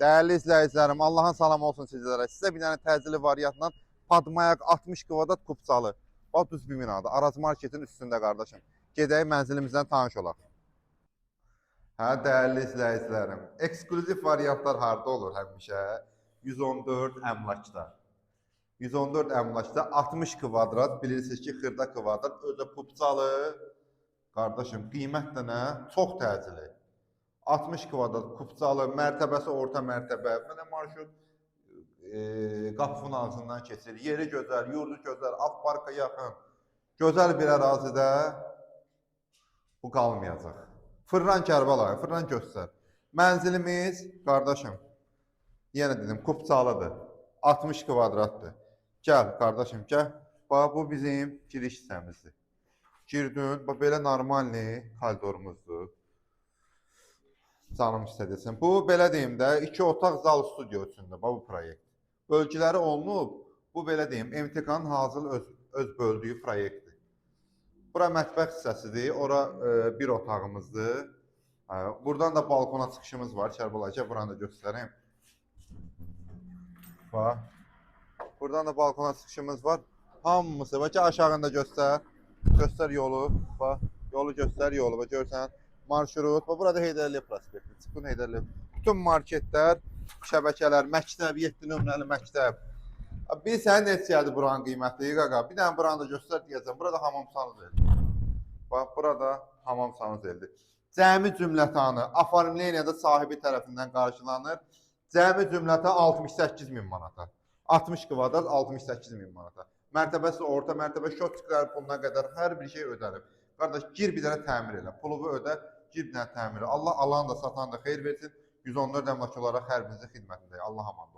Değerli izləyicilərim, Allahın salamı olsun sizlərə. Sizə bir dənə təcili variantla Padmayak 60 kvadrat kupçalı. Bax düz bir binadır. Araz marketin üstündə qardaşım. Gedək mənzilimizdən tanış olaq. Hə, dəyərli izləyicilərim, eksklüziv variantlar harda olur həmişə? 114 əmlakda. 114 əmlakda 60 kvadrat, bilirsiniz ki, xırda kvadrat, özü kupçalı. Qardaşım, qiymət də nə? Çox təcili. 60 kvadrat kupçalı, mərtəbəsi orta mərtəbə. Mənə marşrut qapının ağzından keçir. Yeri gözəl, yurdu gözəl, avparka yaxın. Gözəl bir ərazidə bu qalmayacaq. Fırlan Kərbəlayı, fırlan göstər. Mənzilimiz, qardaşım, yenə dedim, kupçalıdır. 60 kvadratdır. Gəl, qardaşım, gəl. Bax, bu bizim giriş hissəmizdir. Girdin, bax, belə normalni koridorumuzdur. Canım istədirsən. Bu, belə deyim də, 2 otaq zal studiyo üçündür bu proyekt. Bölgüləri olunub, bu belə deyim, MTK-nın hazır öz böldüyü proyektdir. Bura mətbəx hissəsidir, ora bir otağımızdır. Buradan da balkona çıxışımız var, Kərbəlayı, buranı da göstəreyim. Bax, buradan da balkona çıxışımız var. Hamısı, bax ki, aşağında göstər. Göstər yolu, bax, yolu göstər yolu, bax, görsən. Marşrut, burada Heydərli prospekti, çıxın Heydərli. Bütün marketlər, şəbəkələr, məktəb, 7 nömrəli məktəb. Bilsən neçədir buranın qiyməti, qaqa? Bir dənə buranı da göstər deyəcəm. Burada hamam sanız eldir. Bax, burada hamam sanız eldir. Cəmi cümlətanı Afarmleniyada sahibi tərəfindən qarşılanır. Cəmi cümləti 68 min manata. 60 kvadrat 68 min manata. Mərtəbəsi orta mərtəbə, şotçiklər puluna qədər hər bir şey ödənib. Qardaş, gir bir dənə təmir elə, pulumu ödə. Gir bir dənə təmiri. Allah alan da, satan da xeyir versin. 114 əmlak olaraq hər birinizin xidmətindəyik. Allah aman olsun.